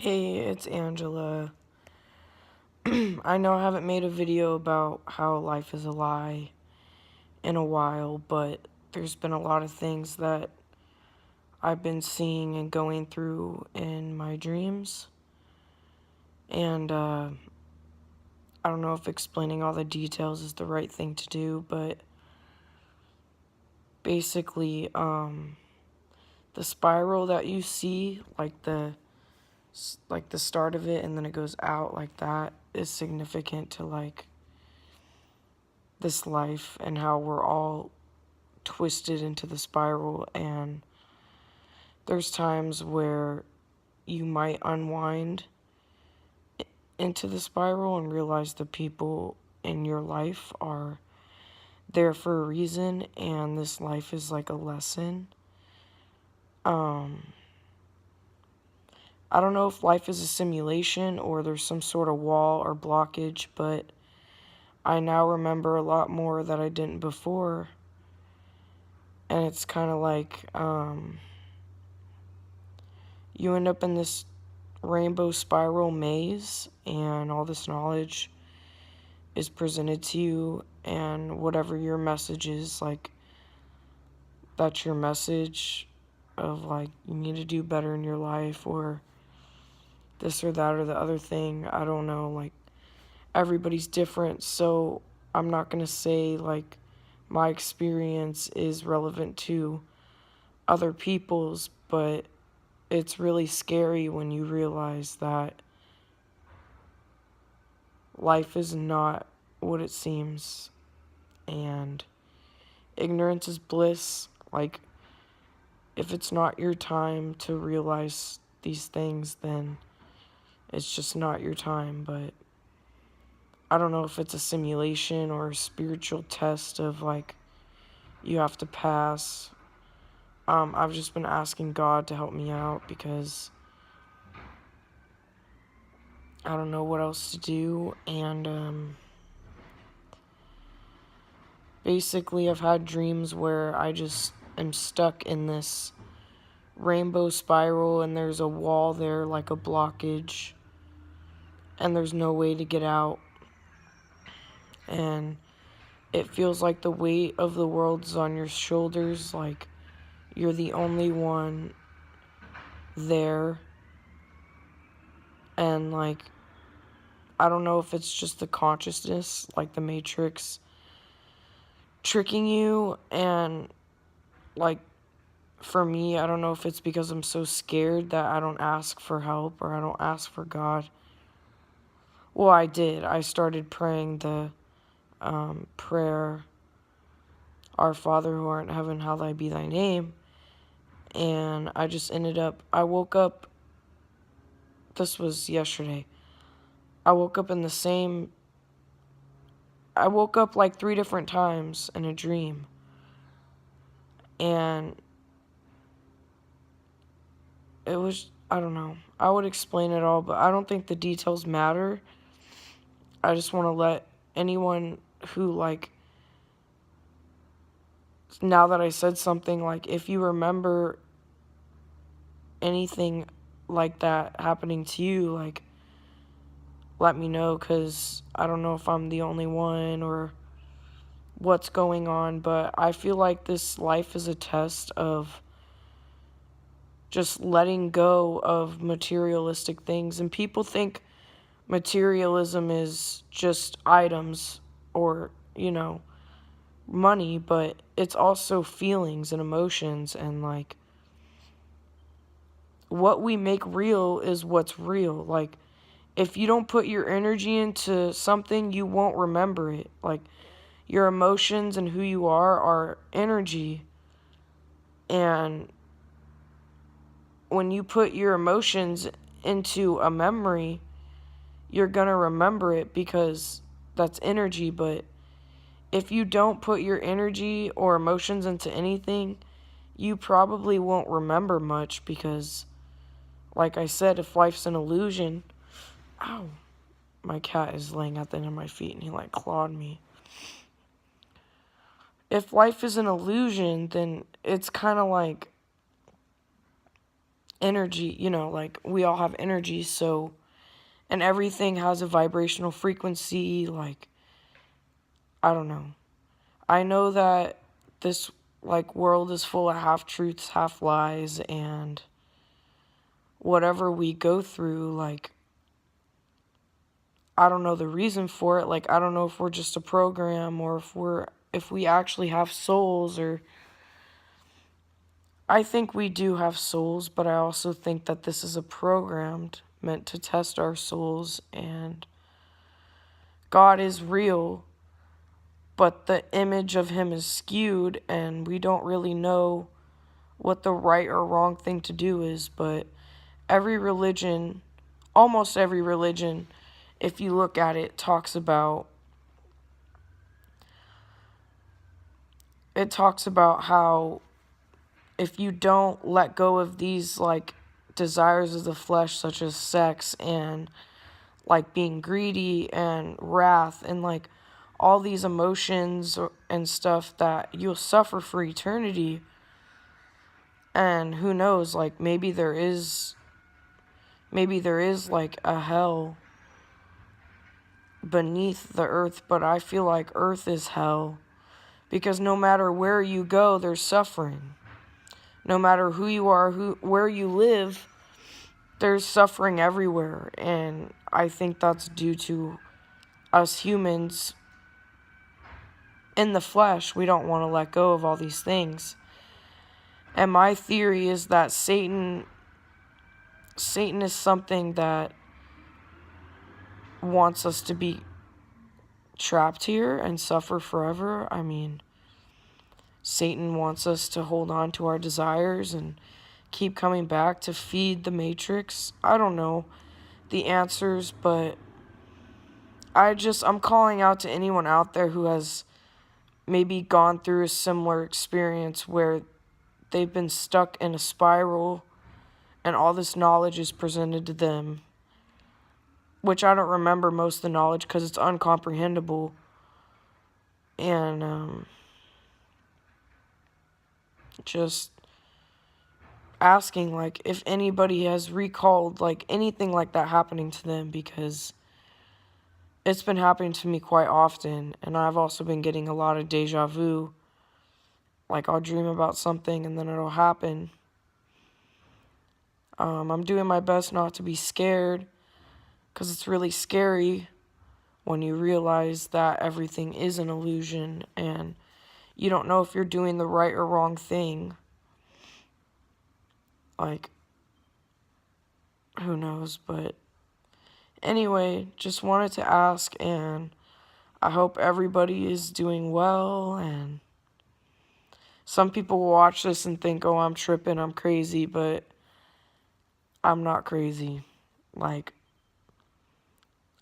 Hey, it's Angela. I know I haven't made a video about how life is a lie in a while, but there's been a lot of things that I've been seeing and going through in my dreams. And I don't know if explaining all the details is the right thing to do, but basically, the spiral that you see, like the start of it and then it goes out like that, is significant to like this life and how we're all twisted into the spiral. And there's times where you might unwind into the spiral and realize the people in your life are there for a reason, and this life is like a lesson. I don't know if life is a simulation or there's some sort of wall or blockage, but I now remember a lot more that I didn't before. And it's kind of like you end up in this rainbow spiral maze, and all this knowledge is presented to you, and whatever your message is, like, that's your message of like you need to do better in your life or this or that or the other thing. I don't know, like, everybody's different, so I'm not gonna say like my experience is relevant to other people's, but it's really scary when you realize that life is not what it seems, and ignorance is bliss. Like, if it's not your time to realize these things, then it's just not your time. But I don't know if it's a simulation or a spiritual test of like you have to pass. I've just been asking God to help me out because I don't know what else to do. And basically I've had dreams where I just am stuck in this rainbow spiral and there's a wall there, like a blockage, and there's no way to get out. And it feels like the weight of the world's on your shoulders, like you're the only one there. And like, I don't know if it's just the consciousness, like the Matrix, tricking you. And like, for me, I don't know if it's because I'm so scared that I don't ask for help or I don't ask for God. Well, I did. I started praying the prayer, Our Father who art in heaven, hallowed be thy name. And I just ended up, I woke up, this was yesterday. I woke up in the same, I woke up like 3 different times in a dream. And it was, I don't know. I would explain it all, but I don't think the details matter. I just want to let anyone who, like, now that I said something, like, if you remember anything like that happening to you, like, let me know, because I don't know if I'm the only one or what's going on, but I feel like this life is a test of just letting go of materialistic things. And people think materialism is just items or, money, but it's also feelings and emotions. And like, what we make real is what's real. Like, if you don't put your energy into something, you won't remember it. Like, your emotions and who you are energy. And when you put your emotions into a memory, you're gonna remember it because that's energy. But if you don't put your energy or emotions into anything, you probably won't remember much because, like I said, if life's an illusion... Ow. My cat is laying at the end of my feet and he like clawed me. If life is an illusion, then it's kind of like energy, like we all have energy, so, and everything has a vibrational frequency, like, I don't know. I know that this, like, world is full of half-truths, half-lies, and whatever we go through, like, I don't know the reason for it. Like, I don't know if we're just a program or if we actually have souls, or I think we do have souls, but I also think that this is a program meant to test our souls, and God is real, but the image of him is skewed, and we don't really know what the right or wrong thing to do is. But every religion, almost every religion, if you look at it, talks about how if you don't let go of these, like, desires of the flesh, such as sex and, like, being greedy and wrath and, like, all these emotions and stuff, that you'll suffer for eternity. And who knows, like, maybe there is like a hell beneath the earth, but I feel like earth is hell, because no matter where you go, there's suffering. No matter who you are, where you live, there's suffering everywhere. And I think that's due to us humans in the flesh. We don't want to let go of all these things. And my theory is that Satan is something that wants us to be trapped here and suffer forever. I mean, Satan wants us to hold on to our desires and keep coming back to feed the matrix. I don't know the answers, but I'm calling out to anyone out there who has maybe gone through a similar experience where they've been stuck in a spiral and all this knowledge is presented to them, which I don't remember most of the knowledge because it's uncomprehendable. And just asking, like, if anybody has recalled, like, anything like that happening to them, because it's been happening to me quite often, and I've also been getting a lot of deja vu. Like, I'll dream about something and then it'll happen. I'm doing my best not to be scared, because it's really scary when you realize that everything is an illusion and you don't know if you're doing the right or wrong thing. Like, who knows? But anyway, just wanted to ask, and I hope everybody is doing well. And some people will watch this and think, oh, I'm tripping, I'm crazy, but I'm not crazy. Like,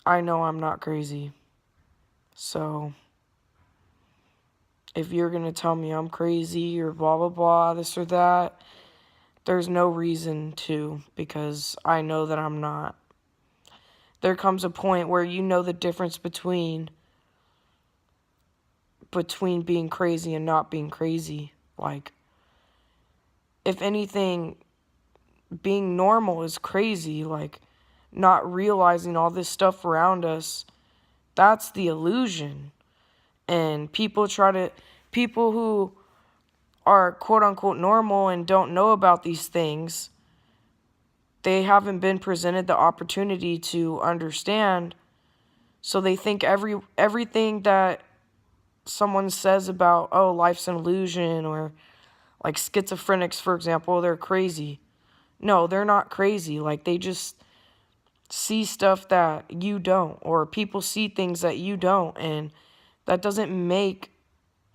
I know I'm not crazy. So if you're going to tell me I'm crazy or blah, blah, blah, this or that, there's no reason to, because I know that I'm not. There comes a point where you know the difference between being crazy and not being crazy. Like, if anything, being normal is crazy. Like, not realizing all this stuff around us, that's the illusion. And people who are quote unquote normal and don't know about these things, they haven't been presented the opportunity to understand. So they think everything that someone says about, oh, life's an illusion, or like schizophrenics, for example, they're crazy. No, they're not crazy. Like, they just see stuff that you don't, or people see things that you don't, and that doesn't make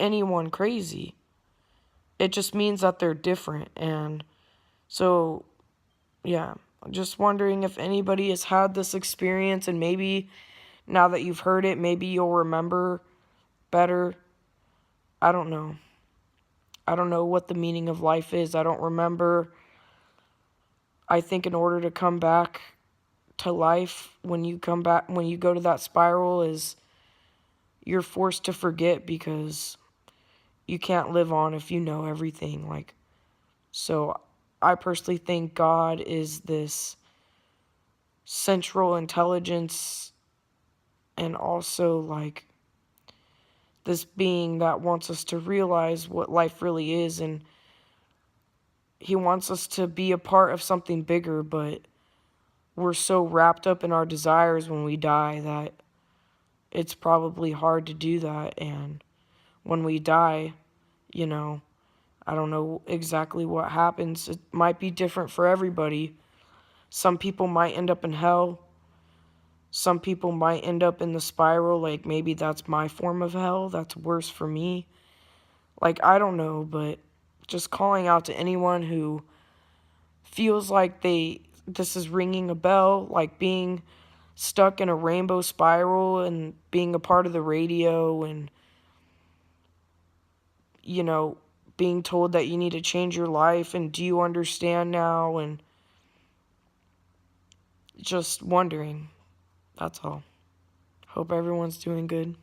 anyone crazy. It just means that they're different. And so, yeah, just wondering if anybody has had this experience, and maybe now that you've heard it, maybe you'll remember better. I don't know. I don't know what the meaning of life is. I don't remember. I think in order to come back to life, when you go to that spiral, is you're forced to forget, because you can't live on if you know everything. Like, so I personally think God is this central intelligence and also like this being that wants us to realize what life really is, and he wants us to be a part of something bigger, but we're so wrapped up in our desires when we die that it's probably hard to do that. And when we die, you know, I don't know exactly what happens. It might be different for everybody. Some people might end up in hell. Some people might end up in the spiral. Like, maybe that's my form of hell. That's worse for me. Like, I don't know, but just calling out to anyone who feels like this is ringing a bell, like being stuck in a rainbow spiral and being a part of the radio and, you know, being told that you need to change your life and do you understand now, and just wondering. That's all. Hope everyone's doing good.